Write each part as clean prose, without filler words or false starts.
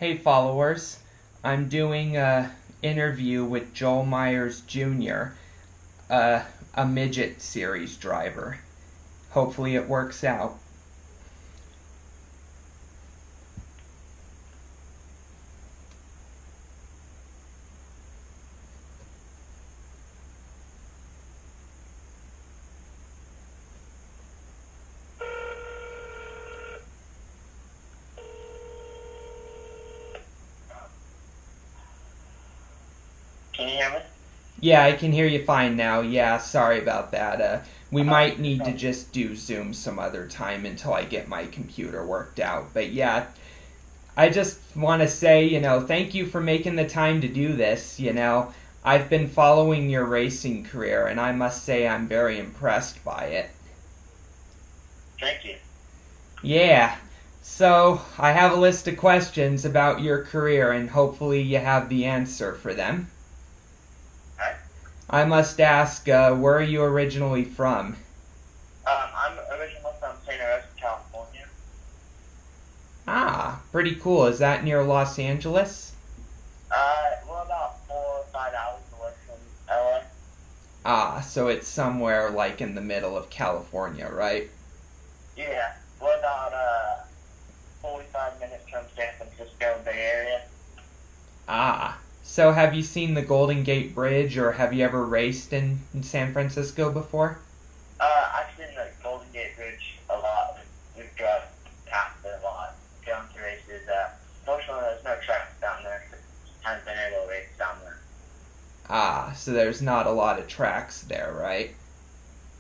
Hey followers, I'm doing a interview with Joel Myers Jr., a midget series driver. Hopefully it works out. Can you hear me? Yeah, I can hear you fine now. Yeah, sorry about that. We might need to No. just do Zoom some other time until I get my computer worked out. But yeah, I just want to say, thank you for making the time to do this. I've been following your racing career, and I must say I'm very impressed by it. Thank you. Yeah. So, I have a list of questions about your career, and hopefully, you have the answer for them. Alright. I must ask, where are you originally from? I'm originally from St. Louis, California. Ah, pretty cool. Is that near Los Angeles? We're about 4 or 5 hours away from LA. Ah, so it's somewhere like in the middle of California, right? Yeah, we're about 45 minutes from San Francisco Bay Area. Ah, so have you seen the Golden Gate Bridge or have you ever raced in San Francisco before? I've seen the Golden Gate Bridge a lot. We've drove past it a lot. Gone to races. Fortunately, there's no traffic down there. Haven't been able to race down there. Ah, so there's not a lot of tracks there, right?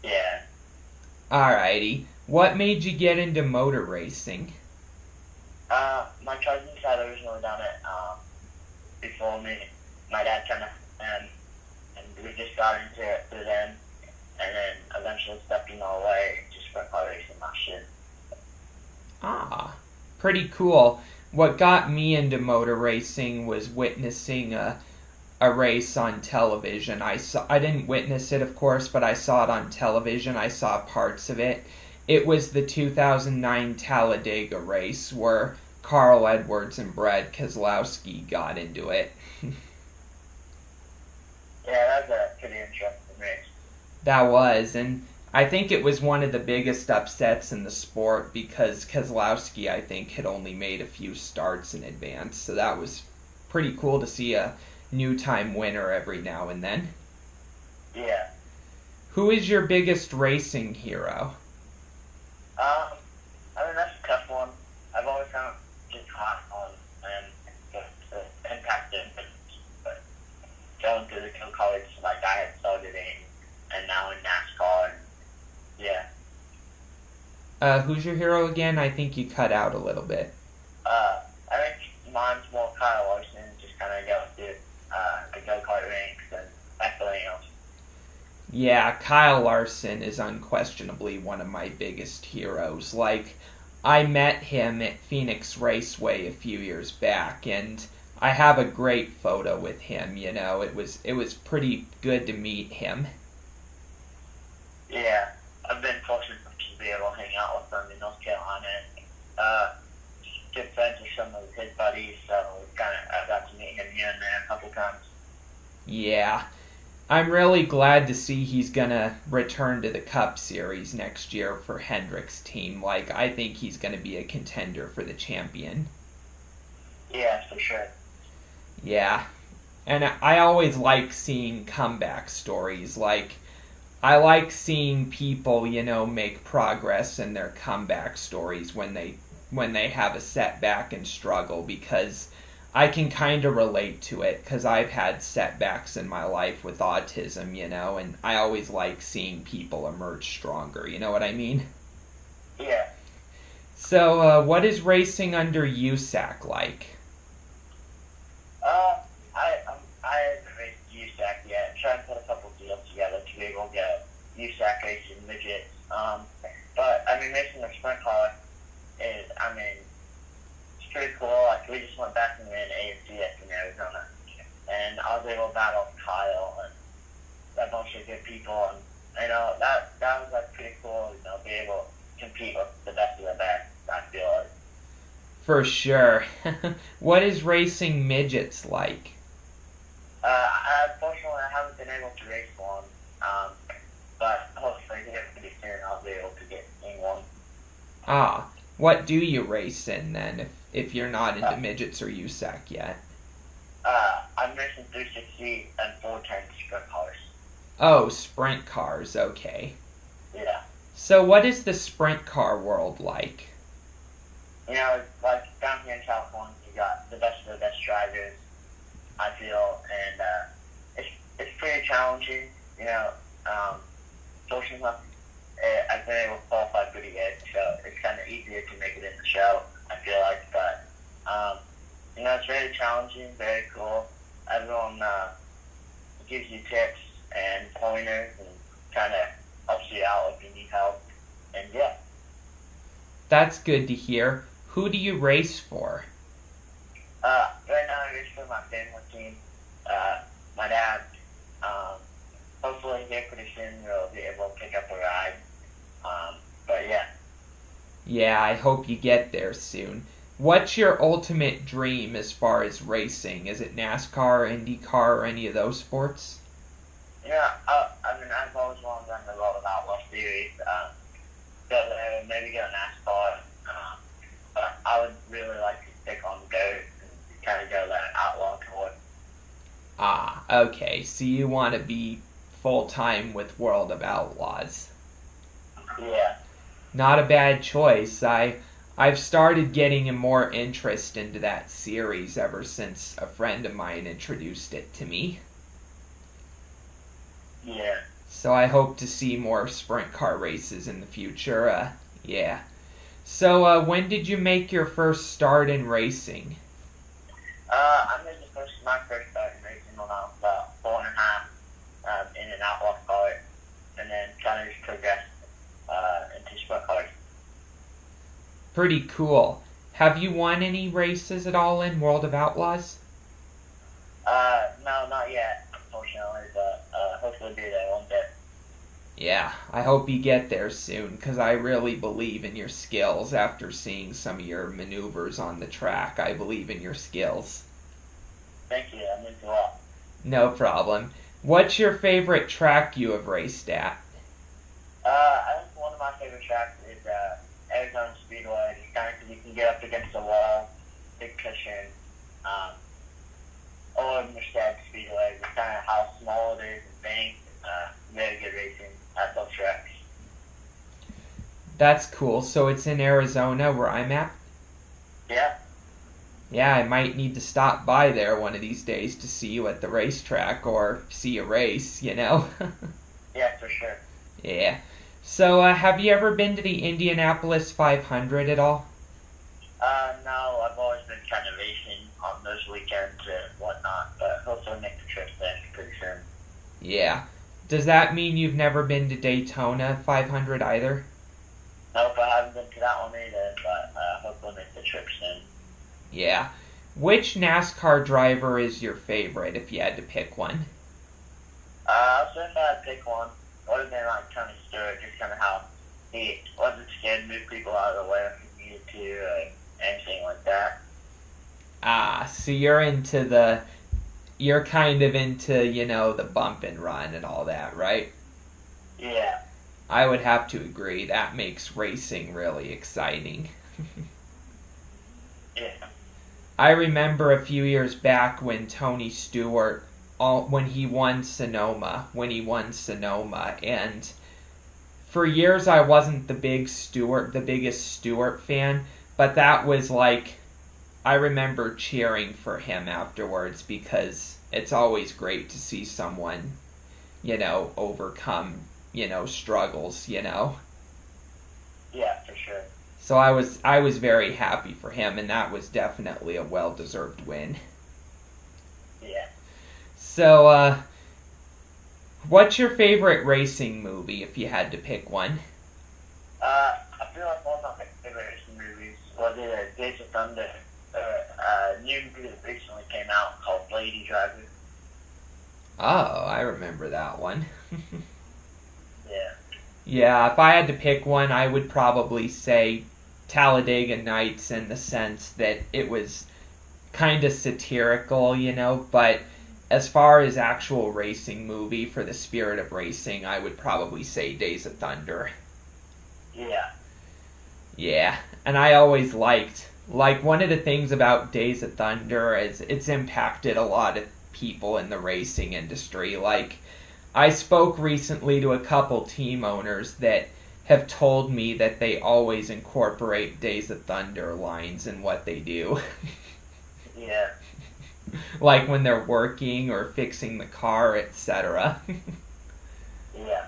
Yeah. Alrighty. What made you get into motor racing? My cousins had originally done it before me. My dad kind of and we just got into it through them, and then eventually stepped in our way and just went by racing last year. Ah, pretty cool. What got me into motor racing was witnessing a race on television. I didn't witness it, of course, but I saw it on television. I saw parts of it. It was the 2009 Talladega race where Carl Edwards and Brad Keselowski got into it. Yeah, that was a pretty interesting race. That was, and I think it was one of the biggest upsets in the sport because Keselowski, I think, had only made a few starts in advance. So that was pretty cool to see a new time winner every now and then. Yeah. Who is your biggest racing hero? Um, I mean, that's a tough one. I've always kind of just hot on and the impact it, but going through the college like I had started in, and now in NASCAR, and yeah. Who's your hero again? I think you cut out a little bit. I think mine's more Kyle Larson, just kind of going through the go-kart ranks and everything else. Yeah, Kyle Larson is unquestionably one of my biggest heroes. Like, I met him at Phoenix Raceway a few years back, and I have a great photo with him. It was pretty good to meet him. Yeah, I've been fortunate to be able to hang out with him in North Carolina. And, uh, good friends with some of his buddies, so I got to meet him here and there a couple times. Yeah, I'm really glad to see he's gonna return to the Cup Series next year for Hendrick's team. Like, I think he's gonna be a contender for the champion. Yeah, for sure. Yeah, and I always like seeing comeback stories. Like, I like seeing people, make progress in their comeback stories when they have a setback and struggle because I can kind of relate to it because I've had setbacks in my life with autism, and I always like seeing people emerge stronger. You know what I mean? Yeah. So, what is racing under USAC like? Uh, I haven't raced USAC yet. I'm trying to put a couple deals together to be able to get USAC racing midgets. But I mean, racing the sprint car is, I mean, it's pretty cool. Like, we just went back and ran AFCS in Arizona, and I was able to battle Kyle and a bunch of good people, and that was like pretty cool. Be able to compete with the best of the best. I feel like. For sure. What is racing midgets like? Unfortunately, I haven't been able to race one, but hopefully here pretty soon I'll be able to get in one. Ah, what do you race in then, if you're not into Uh, midgets or USAC yet? I'm racing 360 and 410 sprint cars. Oh, sprint cars, okay. Yeah. So what is the sprint car world like? You know, like down here in California, you got the best of the best drivers, I feel, and it's pretty challenging. You know, fortunately, I've been able to qualify pretty good, so it's kind of easier to make it in the show. I feel like, but you know, it's very challenging, very cool. Everyone gives you tips and pointers and kind of helps you out if you need help, and yeah. That's good to hear. Who do you race for? Right now I race for my family team. My dad. Hopefully here pretty soon we'll be able to pick up a ride. But yeah. Yeah, I hope you get there soon. What's your ultimate dream as far as racing? Is it NASCAR, IndyCar, or any of those sports? Yeah, I mean, I've always wanted to run the World of Outlaw series. Go there, maybe go NASCAR. But I would really like to stick on dirt and kind of go that outlaw tour. Ah, okay. So you want to be full-time with World of Outlaws. Yeah. Not a bad choice. I've started getting a more interest into that series ever since a friend of mine introduced it to me. Yeah. So I hope to see more sprint car races in the future. Yeah. So when did you make your first start in racing? I made my first start in racing when I was about 4.5 in an outlaw car, and then kind of just progressed into sprint cars. Pretty cool. Have you won any races at all in World of Outlaws? No, not yet, unfortunately, but hopefully be there one day. Yeah, I hope you get there soon, because I really believe in your skills after seeing some of your maneuvers on the track. I believe in your skills. Thank you, that means a lot. No problem. What's your favorite track you have raced at? I think one of my favorite tracks is Arizona Speedway. It's kind of because you can get up against the wall, big cushion, or Merced Speedway. It's kind of how small it is and big. Very good racing at those tracks. That's cool. So it's in Arizona where I'm at? Yeah. Yeah, I might need to stop by there one of these days to see you at the racetrack or see a race. Yeah, for sure. Yeah. So have you ever been to the Indianapolis 500 at all? No, I've always been kind of racing on those weekends and whatnot, but hopefully make the trip there pretty soon. Yeah. Does that mean you've never been to Daytona 500 either? Nope, I haven't been to that one either, but hopefully make the trip soon. Yeah. Which NASCAR driver is your favorite if you had to pick one? So if I had to pick one, it would have been like Tony Stewart, just kind of how he wasn't scared to move people out of the way if he needed to, or anything like that. Ah, so you're kind of into, the bump and run and all that, right? Yeah. I would have to agree. That makes racing really exciting. Yeah. I remember a few years back when Tony Stewart, when he won Sonoma, and for years I wasn't the biggest Stewart fan, but that was like, I remember cheering for him afterwards because it's always great to see someone, overcome, struggles. Yeah, for sure. So I was very happy for him, and that was definitely a well-deserved win. Yeah. So, what's your favorite racing movie if you had to pick one? I feel like one of my favorite racing movies was either Days of Thunder or a new movie that recently came out called Lady Driver. Oh, I remember that one. Yeah. Yeah, if I had to pick one, I would probably say Talladega Nights in the sense that it was kind of satirical, but as far as actual racing movie for the spirit of racing, I would probably say Days of Thunder. Yeah. Yeah, and I always liked, one of the things about Days of Thunder is it's impacted a lot of people in the racing industry. Like, I spoke recently to a couple team owners that have told me that they always incorporate Days of Thunder lines in what they do. Yeah. Like when they're working or fixing the car, etc. Yeah.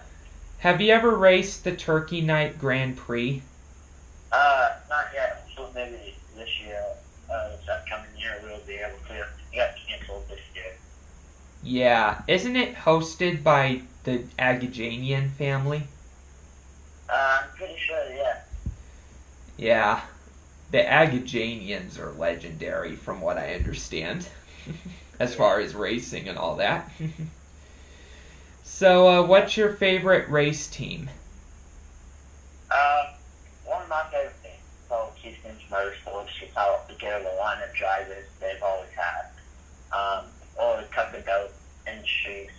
Have you ever raced the Turkey Night Grand Prix? Not yet. So maybe this year, this upcoming year, we'll be able to. It got canceled this year. Yeah. Isn't it hosted by the Aggregations family? I'm pretty sure, yeah. Yeah. The Aggregations are legendary from what I understand. As far as racing and all that. So, what's your favorite race team? One of my favorite things is called Houston's Motorsports. It's how they're the line of drivers they've always had. Or the Tucker Goat Industries.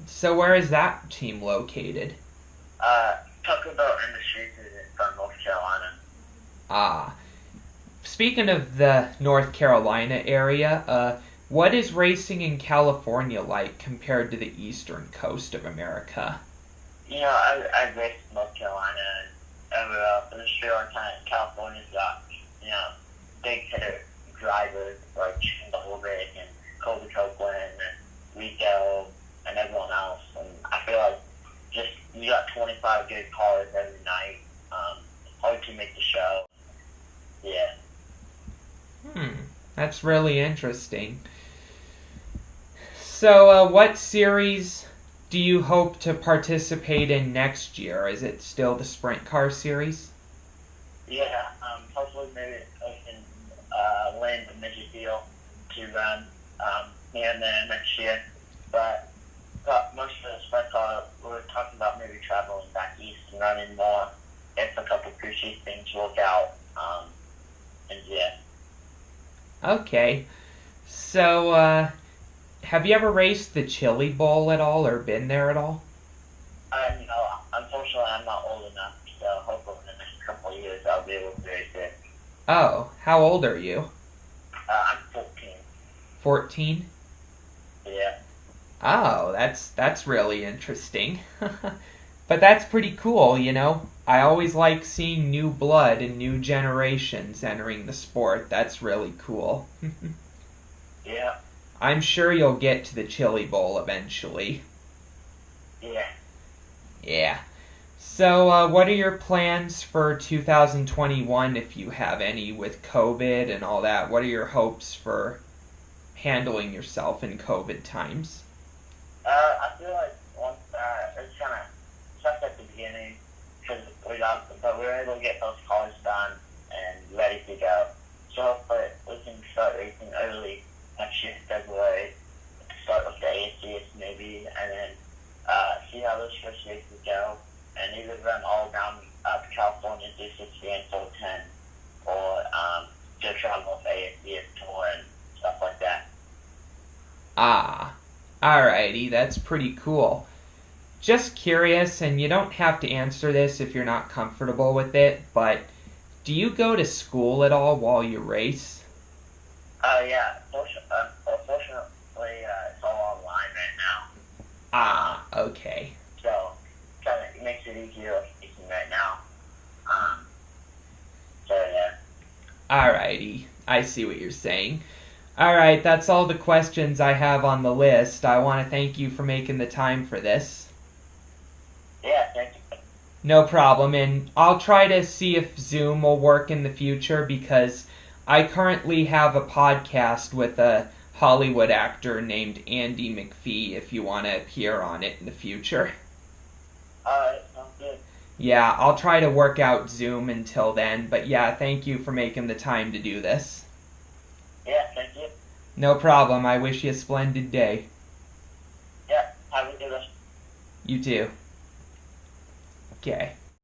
So where is that team located? Tucker Goat Industries is from North Carolina. Ah. Speaking of the North Carolina area, what is racing in California like compared to the eastern coast of America? I raced in North Carolina and everywhere else. And it's sure California's got, big hitter drivers like the Holbeck and Colby Copeland and Rico and everyone else. And I feel like just you got 25 good cars every night. Hard to make the show. Yeah. That's really interesting. So, what series do you hope to participate in next year? Is it still the Sprint Car Series? Yeah, hopefully maybe I can land the midget deal to run here and there next year. But most of the Sprint Car, we're talking about maybe traveling back east and running more if a couple crew chief things work out. And yeah. Okay. So, have you ever raced the Chili Bowl at all or been there at all? Unfortunately, I'm not old enough, so hopefully in the next couple of years I'll be able to race it. Oh, how old are you? I'm 14. 14? Yeah. Oh, that's really interesting. But that's pretty cool, I always like seeing new blood and new generations entering the sport. That's really cool. Yeah. I'm sure you'll get to the Chili Bowl eventually. Yeah. Yeah. So, what are your plans for 2021, if you have any, with COVID and all that? What are your hopes for handling yourself in COVID times? I feel like once it's kind of sucked at the beginning because we were able to get those cars done and ready to go. So hopefully we can start racing early next year in February. Start with the ASCS maybe, and then see how those first races go, and either run all down up to California 360 and 410, or just travel with ASCS tour and stuff like that. Ah, alrighty, that's pretty cool. Just curious, and you don't have to answer this if you're not comfortable with it, but do you go to school at all while you race? Yeah. Unfortunately, it's all online right now. Ah, okay. So, kind of makes it easier with speaking right now. So, yeah. Alrighty, I see what you're saying. Alright, that's all the questions I have on the list. I want to thank you for making the time for this. Yeah, thank you. No problem, and I'll try to see if Zoom will work in the future because I currently have a podcast with a Hollywood actor named Andy McPhee if you want to appear on it in the future. Alright, sounds good. Yeah, I'll try to work out Zoom until then, but yeah, thank you for making the time to do this. Yeah, thank you. No problem, I wish you a splendid day. Yeah, have a good rest. You too. Okay.